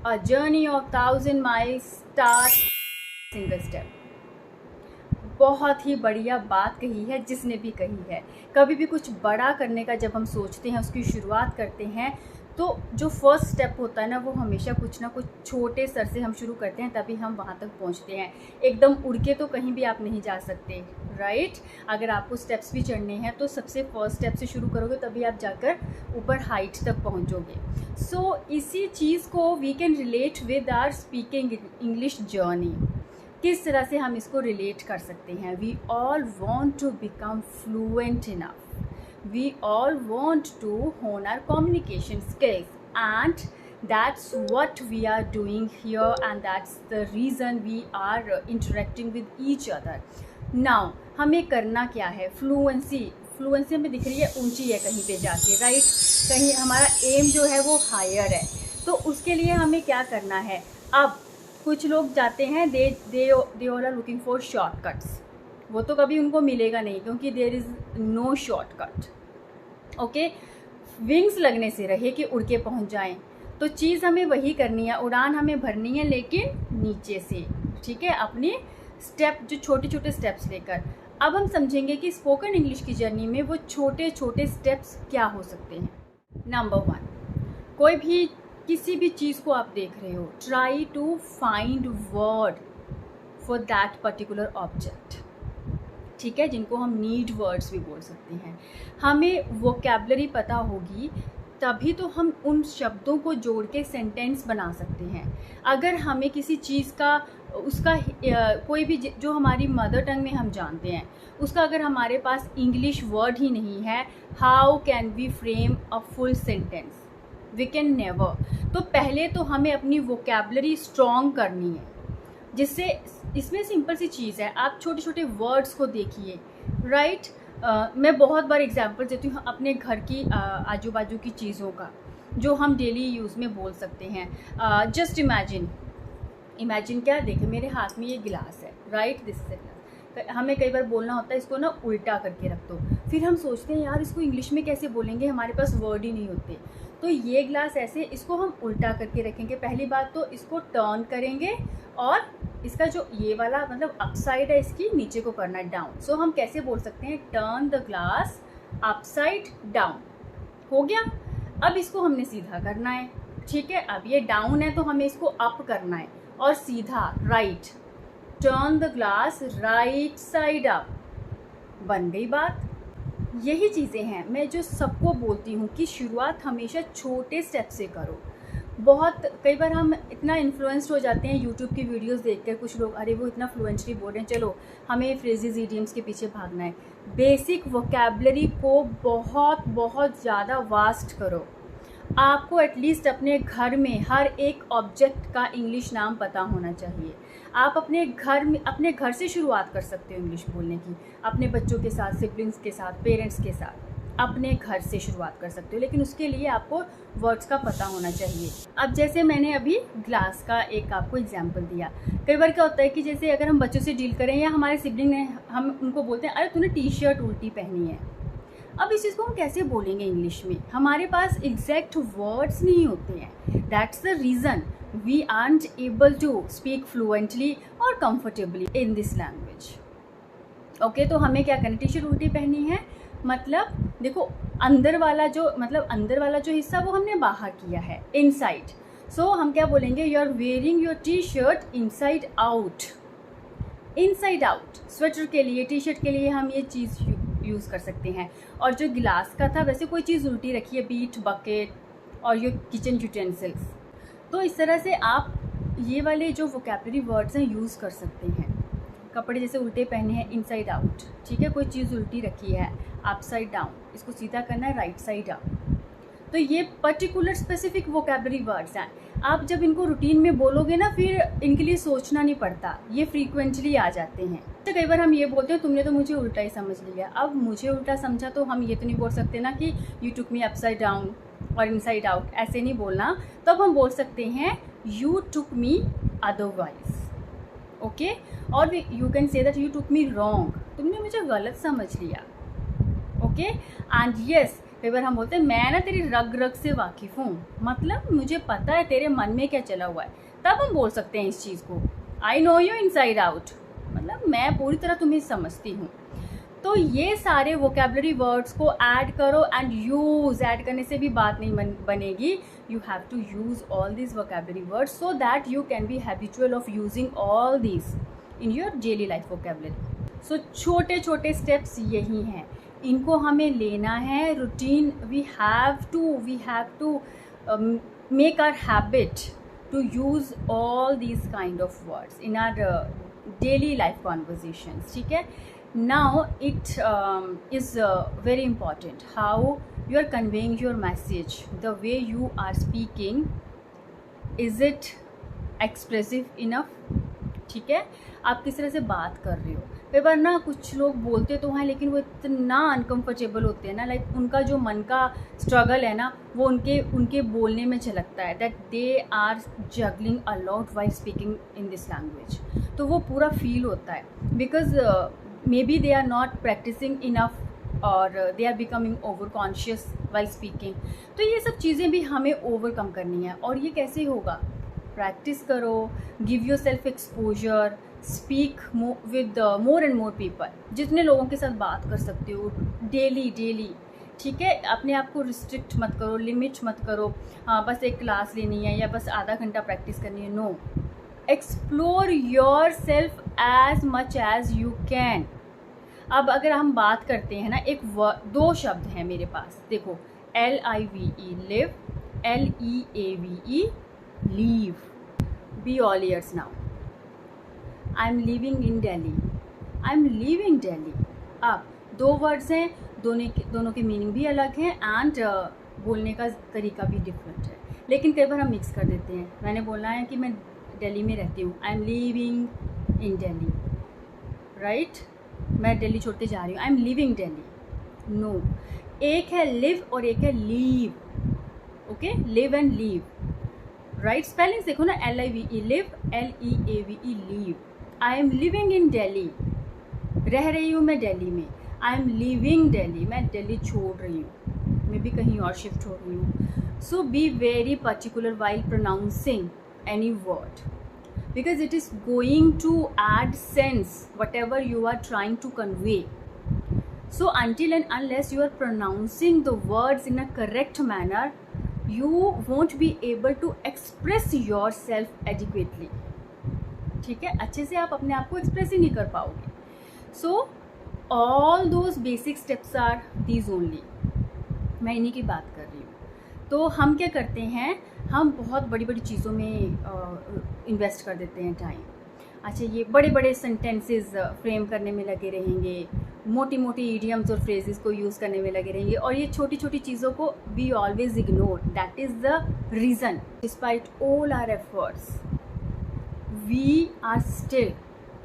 A journey of 1,000 miles starts single step. बहुत ही बढ़िया बात कही है जिसने भी कही है। कभी भी कुछ बड़ा करने का जब हम सोचते हैं, उसकी शुरुआत करते हैं, तो जो फर्स्ट स्टेप होता है ना, वो हमेशा कुछ ना कुछ छोटे स्तर से हम शुरू करते हैं, तभी हम वहाँ तक पहुँचते हैं। एकदम उड़ के तो कहीं भी आप नहीं जा सकते, राइट। अगर आपको स्टेप्स भी चढ़ने हैं तो सबसे फर्स्ट स्टेप से शुरू करोगे, तभी आप जाकर ऊपर हाइट तक पहुँचोगे। सो इसी चीज़ को we can relate with our speaking English journey. किस तरह से हम इसको रिलेट कर सकते हैं? We all want to become fluent enough. We all want to hone our communication skills, and that's what we are doing here, and that's the reason we are interacting with each other. Now हमें करना क्या है? Fluency हमें दिख रही है ऊंची है कहीं पे जाके, राइट। कहीं हमारा एम जो है वो हायर है, तो उसके लिए हमें क्या करना है? अब कुछ लोग जाते हैं, they all are looking for shortcuts. वो तो कभी उनको मिलेगा नहीं, क्योंकि there is no shortcut. Okay, wings लगने से रहे कि उड़ के पहुंच जाएं। तो चीज़ हमें वही करनी है, उड़ान हमें भरनी है, लेकिन नीचे से, ठीक है, अपनी स्टेप, जो छोटे छोटे स्टेप्स लेकर। अब हम समझेंगे कि स्पोकन इंग्लिश की जर्नी में वो छोटे छोटे स्टेप्स क्या हो सकते हैं। नंबर 1, कोई भी किसी भी चीज़ को आप देख रहे हो, try to find word for that particular object, ठीक है, जिनको हम नीड वर्ड्स भी बोल सकते हैं। हमें वोकैबलरी पता होगी, तभी तो हम उन शब्दों को जोड़ के सेंटेंस बना सकते हैं। अगर हमें किसी चीज़ का, उसका कोई भी जो हमारी मदर टंग में हम जानते हैं, उसका अगर हमारे पास इंग्लिश वर्ड ही नहीं है, how can we frame a full sentence? We can never. तो पहले तो हमें अपनी वोकैबलरी स्ट्रॉन्ग करनी है, जिससे, इसमें सिंपल सी चीज़ है, आप छोटे छोटे वर्ड्स को देखिए, राइट। मैं बहुत बार एग्जांपल देती हूँ अपने घर की आजू बाजू की चीज़ों का, जो हम डेली यूज़ में बोल सकते हैं। जस्ट इमेजिन क्या, देखिए मेरे हाथ में ये गिलास है, राइट, दिस इज गिलास। हमें कई बार बोलना होता है इसको ना उल्टा करके रख दो, फिर हम सोचते हैं यार इसको इंग्लिश में कैसे बोलेंगे, हमारे पास वर्ड ही नहीं होते। तो ये गिलास ऐसे, इसको हम उल्टा करके रखेंगे। पहली बात तो इसको टर्न करेंगे, और इसका जो ये वाला मतलब अपसाइड है, इसकी नीचे को करना है डाउन। सो हम कैसे बोल सकते हैं? Turn the glass upside down. हो गया। अब इसको हमने सीधा करना है, ठीक है। अब ये डाउन है तो हमें इसको अप करना है, और सीधा right. Turn the glass right side up. बन गई बात। यही चीज़ें हैं मैं जो सबको बोलती हूँ कि शुरुआत हमेशा छोटे स्टेप से करो। बहुत कई बार हम इतना इन्फ्लुएंस्ड हो जाते हैं यूट्यूब की वीडियोस देखकर, कुछ लोग अरे वो इतना फ्लुएंटली बोल रहे हैं, चलो हमें फ्रेजेस इडियम्स के पीछे भागना है। बेसिक वोकैबलरी को बहुत बहुत ज़्यादा वास्ट करो। आपको एटलीस्ट अपने घर में हर एक ऑब्जेक्ट का इंग्लिश नाम पता होना चाहिए। आप अपने घर से शुरुआत कर सकते हो इंग्लिश बोलने की, अपने बच्चों के साथ, सिबलिंग्स के साथ, पेरेंट्स के साथ, अपने घर से शुरुआत कर सकते हो, लेकिन उसके लिए आपको वर्ड्स का पता होना चाहिए। अब जैसे मैंने अभी ग्लास का एक आपको एग्जांपल दिया, कई बार क्या होता है कि जैसे अगर हम बच्चों से डील करें या हमारे सिबलिंग ने, हम उनको बोलते हैं अरे तूने टी शर्ट उल्टी पहनी है। अब इस चीज़ को हम कैसे बोलेंगे इंग्लिश में? हमारे पास एग्जैक्ट वर्ड्स नहीं होते हैं। That's the reason we aren't able to speak fluently और comfortably in this language. Okay, तो हमें क्या करना? टी शर्ट उल्टी पहनी है, मतलब देखो अंदर वाला जो हिस्सा वो हमने बाहर किया है, इनसाइड। सो हम क्या बोलेंगे? You are wearing your T shirt inside out. Inside out sweater के लिए, टी शर्ट के लिए हम ये चीज़ यूज़ कर सकते हैं। और जो गिलास का था, वैसे कोई चीज़ उल्टी रखी है, बीट, बकेट और ये किचन यूटेंसिल्स। तो इस तरह से आप ये वाले जो वोकैबलरी वर्ड्स हैं यूज़ कर सकते हैं। कपड़े जैसे उल्टे पहने हैं, इनसाइड आउट, ठीक है। कोई चीज़ उल्टी रखी है, अपसाइड डाउन, इसको सीधा करना है, राइट साइड अप। तो ये पर्टिकुलर स्पेसिफिक वोकैबलरी वर्ड्स हैं। आप जब इनको रूटीन में बोलोगे ना, फिर इनके लिए सोचना नहीं पड़ता, ये फ्रीक्वेंटली आ जाते हैं। तो कई बार हम ये बोलते हैं तुमने तो मुझे उल्टा ही समझ लिया। अब मुझे उल्टा समझा तो हम ये तो नहीं बोल सकते ना कि you took me upside down और इनसाइड आउट, ऐसे नहीं बोलना। तो अब हम बोल सकते हैं you took me otherwise, okay. और you can say that you took me wrong, तुमने मुझे गलत समझ लिया, ओके। एंड यस, कई बार हम बोलते हैं मैं ना तेरी रग रग से वाकिफ़ हूँ, मतलब मुझे पता है तेरे मन में क्या चला हुआ है, तब हम बोल सकते हैं इस चीज़ को। I know you inside out, मतलब मैं पूरी तरह तुम्हें समझती हूँ। तो ये सारे वोकेबलरी वर्ड्स को ऐड करो एंड यूज़। ऐड करने से भी बात नहीं बनेगी, you have to use all these vocabulary words so that you can be habitual of using all these in your daily life vocabulary. So छोटे छोटे स्टेप्स यही हैं, इनको हमें लेना है। Routine we have to make our habit to use all these kind of words in our daily life conversations, ठीक है। Now it is very important how you are conveying your message, the way you are speaking, is it expressive enough, ठीक है। आप किस तरह से बात कर रहे हो। कई बार ना कुछ लोग बोलते तो हैं लेकिन वो इतना अनकम्फर्टेबल होते हैं ना, लाइक उनका जो मन का स्ट्रगल है ना वो उनके बोलने में झलकता है, that they are juggling a lot while speaking in this language. तो वो पूरा फील होता है, because maybe they are not practising enough और they are becoming over conscious while speaking. तो ये सब चीज़ें भी हमें ओवरकम करनी है। और ये कैसे होगा, प्रैक्टिस करो, give your self exposure, speak with more and more people, जितने लोगों के साथ बात कर सकते हो डेली, ठीक है। अपने आप को रिस्ट्रिक्ट मत करो, लिमिट मत करो, हाँ बस एक क्लास लेनी है या बस आधा घंटा प्रैक्टिस करनी है। No, explore yourself as much as you can. अब अगर हम बात करते हैं ना, दो शब्द हैं मेरे पास, देखो, LIVE live, LEAVE leave. Be all years now. I am living in Delhi, I am living Delhi. अब दो वर्ड्स हैं, दोनों के मीनिंग भी अलग हैं एंड बोलने का तरीका भी डिफरेंट है, लेकिन कई बार हम मिक्स कर देते हैं। मैंने बोलना है कि मैं दिल्ली में रहती हूँ, I am living in Delhi, right. मैं दिल्ली छोड़ के जा रही हूँ, I am living Delhi. No, एक है लिव और एक है leave, okay, live and leave, right. Spellings देखो ना, LIVE live, LEAVE leave. I am living in Delhi, रह रही हूँ मैं दिल्ली में। आई एम लिविंग दिल्ली, मैं दिल्ली छोड़ रही हूँ, मैं भी कहीं और शिफ्ट हो रही हूँ। So be very particular while pronouncing any word, because it is going to add sense whatever you are trying to convey. So until and unless you are pronouncing the words in a correct manner, you won't be able to express yourself adequately. ठीक है, अच्छे से आप अपने आप को express ही नहीं कर पाओगे। So all those basic steps are these only. मैं इन्हीं की बात कर रही हूँ। तो हम क्या करते हैं, हम बहुत बड़ी बड़ी चीज़ों में इन्वेस्ट कर देते हैं टाइम। अच्छा, ये बड़े बड़े सेंटेंसेस फ्रेम करने में लगे रहेंगे, मोटी मोटी इडियम्स और फ्रेजेस को यूज़ करने में लगे रहेंगे, और ये छोटी छोटी चीज़ों को we always ignore. That is the reason, despite all our efforts, we are still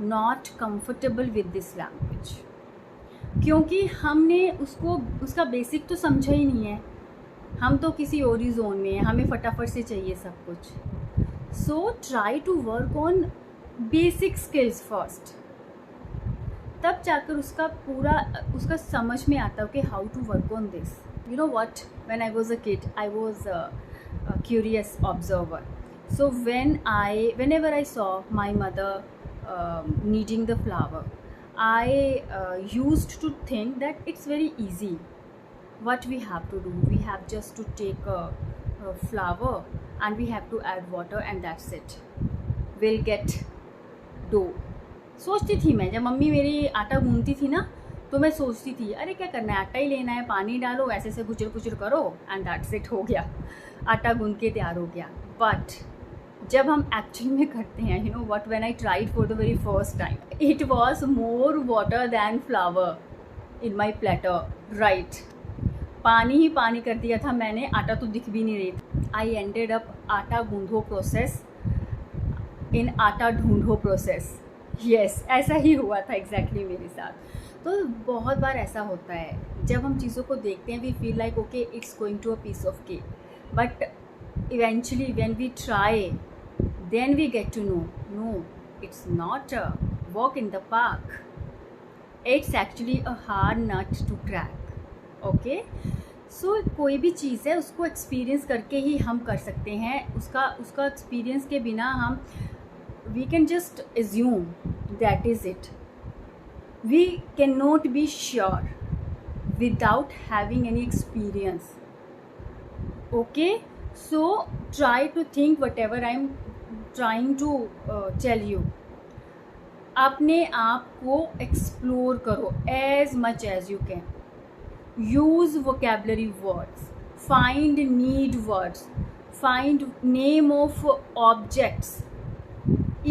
not comfortable with this language, क्योंकि हमने उसका बेसिक तो समझा ही नहीं है। हम तो किसी और ही जोन में हैं, हमें फटाफट से चाहिए सब कुछ। So try to work on basic skills first, तब जाकर उसका समझ में आता है कि how to work on this. You know what, when I was a kid I was a curious observer. So whenever I saw my mother kneading the flour, I used to think that it's very easy. What we have to do, we have just to take a flour and we have to add water and that's it, we'll get dough. सोचती थी मैं, जब mummy मेरी आटा गूंथती थी ना, तो मैं सोचती थी अरे क्या करना है, आटा ही लेना है, पानी डालो, ऐसे से कुचर कुचर करो एंड दैट्स इट, हो गया, आटा गूंथ के तैयार हो गया। बट जब हम एक्चुअली में करते हैं, you know what, when I tried for the very first time, it was more water than flower in my platter, right. पानी ही पानी कर दिया था मैंने, आटा तो दिख भी नहीं रही थी। आई एंडेड अप आटा गूंधो प्रोसेस इन आटा ढूंढो प्रोसेस। यस, ऐसा ही हुआ था एग्जैक्टली मेरे साथ। तो बहुत बार ऐसा होता है, जब हम चीज़ों को देखते हैं we feel like okay it's going to a piece of cake, but eventually when we try then we get to know it's not a walk in the park, it's actually a hard nut to crack. Okay, so कोई भी चीज़ है उसको experience करके ही हम कर सकते हैं, उसका एक्सपीरियंस के बिना हम we can just assume that is it. We can not be sure without having any experience. Okay, so try to think whatever I'm trying to tell you. अपने आप को एक्सप्लोर करो as much as you can. Use vocabulary words, find need words, find name of objects,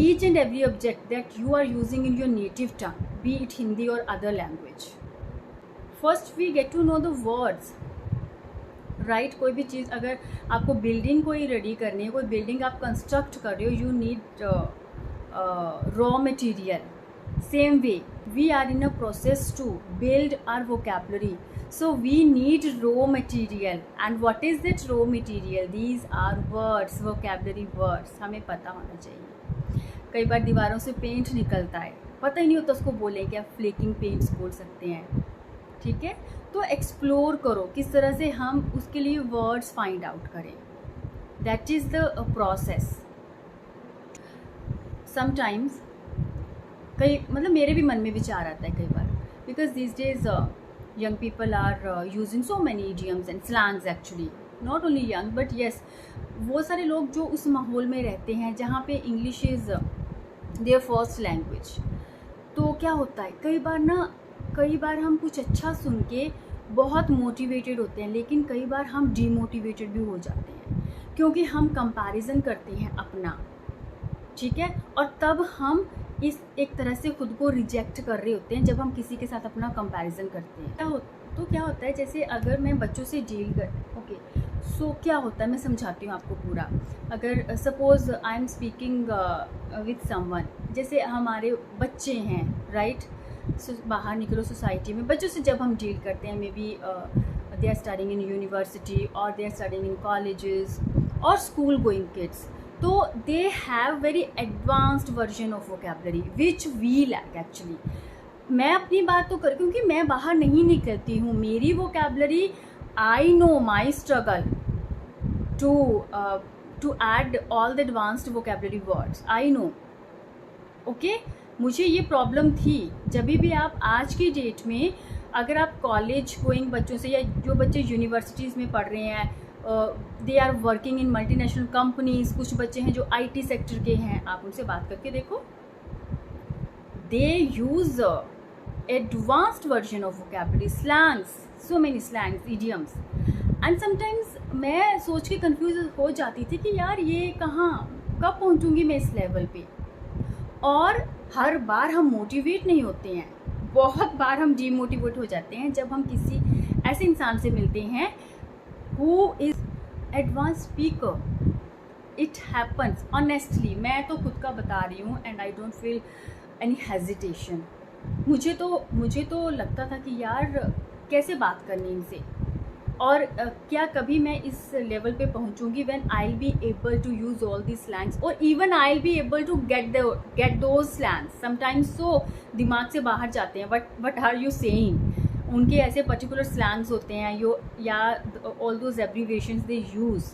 each and every object that you are using in your native tongue, be it Hindi or other language. First we get to know the words, right. कोई भी चीज़, अगर आपको building कोई ready करनी है, कोई building आप construct कर रहे हो, you need raw material. Same way we are in a process to build our vocabulary, so we need raw material. And what is that raw material? These are words, vocabulary words. हमें पता होना चाहिए. कई बार दीवारों से paint निकलता है, पता ही नहीं होता उसको बोलें क्या, फ्लेकिंग पेंट्स बोल सकते हैं. ठीक है, तो एक्सप्लोर करो किस तरह से हम उसके लिए वर्ड्स फाइंड आउट करें. That is the process. Sometimes मतलब मेरे भी मन में विचार आता है कई बार, because this days young people are using so many idioms and slangs. Actually not only young but yes, वो सारे लोग जो उस माहौल में रहते हैं जहाँ पे English is their first language. तो क्या होता है, कई बार हम कुछ अच्छा सुन के बहुत मोटिवेटेड होते हैं, लेकिन कई बार हम डीमोटिवेटेड भी हो जाते हैं, क्योंकि हम कंपैरिजन करते हैं अपना. ठीक है, और तब हम इस एक तरह से खुद को रिजेक्ट कर रहे होते हैं जब हम किसी के साथ अपना कंपैरिजन करते हैं. क्या होता है, जैसे अगर मैं बच्चों से डील कर, ओके, सो क्या होता है, मैं समझाती हूँ आपको पूरा. अगर suppose I am speaking with someone, जैसे हमारे बच्चे हैं, राइट. बाहर निकलो सोसाइटी में, बच्चों से जब हम डील करते हैं, maybe they are studying in university और they are studying in colleges और स्कूल गोइंग किड्स, तो they have very advanced version of vocabulary which we lack actually. मैं अपनी बात तो कर, क्योंकि मैं बाहर नहीं निकलती हूँ, मेरी vocabulary, I know my struggle to add all the advanced vocabulary words. I know, okay, मुझे ये प्रॉब्लम थी. जब भी आप आज की डेट में अगर आप कॉलेज गोइंग बच्चों से, या जो बच्चे यूनिवर्सिटीज़ में पढ़ रहे हैं, they are working in multinational companies, कुछ बच्चे हैं जो आईटी सेक्टर के हैं, आप उनसे बात करके देखो, they use advanced version of vocabulary, slangs, so many slangs, idioms. And sometimes मैं सोच के कंफ्यूज हो जाती थी कि यार ये कब पहुंचूंगी मैं इस लेवल पे. और हर बार हम मोटिवेट नहीं होते हैं, बहुत बार हम डीमोटिवेट हो जाते हैं जब हम किसी ऐसे इंसान से मिलते हैं who is advance speaker. It happens honestly, मैं तो खुद का बता रही हूँ, and I don't feel any hesitation. मुझे तो लगता था कि यार कैसे बात करनी इनसे, और क्या कभी मैं इस लेवल पे पहुंचूंगी when I will be able to use all the slangs, और even I will be able to get those slangs. Sometimes so दिमाग से बाहर जाते हैं, वट आर यू सेइंग. उनके ऐसे पर्टिकुलर स्लैंग्स होते हैं या all those abbreviations they use.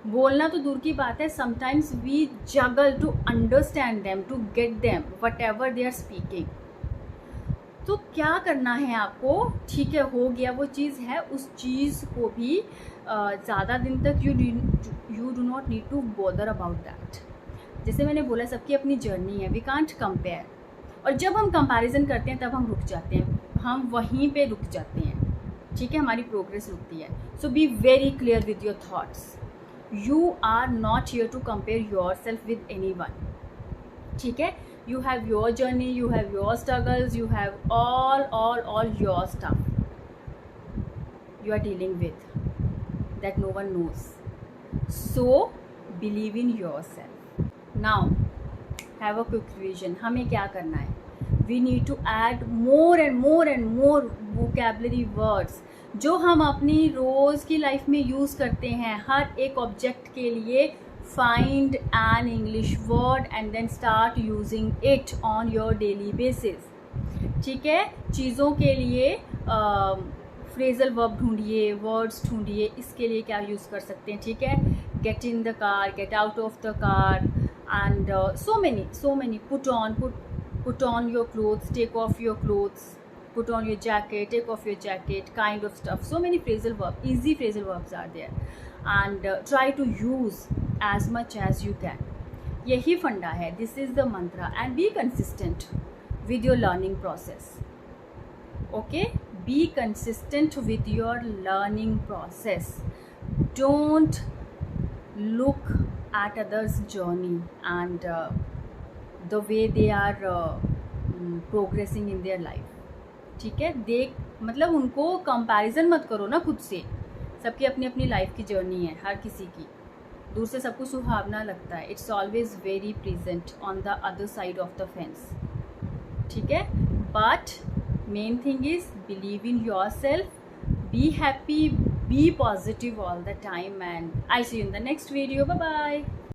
बोलना तो दूर की बात है, sometimes we juggle to understand them, to get them, whatever they are speaking. तो क्या करना है आपको, ठीक है, हो गया वो चीज़ है, उस चीज़ को भी ज़्यादा दिन तक you do not need to bother about that. जैसे मैंने बोला, सबकी अपनी जर्नी है, वी कांट कंपेयर. और जब हम कंपैरिजन करते हैं तब हम रुक जाते हैं, हम वहीं पे रुक जाते हैं. ठीक है, हमारी प्रोग्रेस रुकती है. So be very clear with your thoughts. You are not here to compare yourself with anyone. ठीक है, you have your journey, you have your struggles, you have all your stuff you are dealing with that no one knows. So believe in yourself. Now have a quick revision. हमें क्या करना है? We need to add more and more vocabulary words जो हम अपनी रोज़ की life में use करते हैं. हर एक ऑब्जेक्ट के लिए find an English word and then start using it on your daily basis. ठीक है, चीज़ों के लिए फ्रेजल वर्ब ढूंढिए, वर्ड्स ढूंढिए, इसके लिए क्या यूज़ कर सकते हैं, ठीक है। Get in the car, get out of the car, and so many, put on your clothes, take off your clothes, put on your jacket, take off your jacket, kind of stuff. So many phrasal verbs, easy phrasal verbs are there, and try to use as much as you can. यही फंडा है, this is the Mantra, and be consistent with your learning process. Okay, be consistent with your learning process. Don't look at others journey and the way they are progressing in their life. ठीक है, देख मतलब उनको comparison मत करो ना खुद से। सबकी अपनी अपनी लाइफ की जर्नी है, हर किसी की। दूर से सब कुछ सुहावना लगता है, it's always very present on the other side of the fence, ठीक है। But main thing is believe in your self, be happy, be positive all the time, and I'll see you in the next video. Bye bye.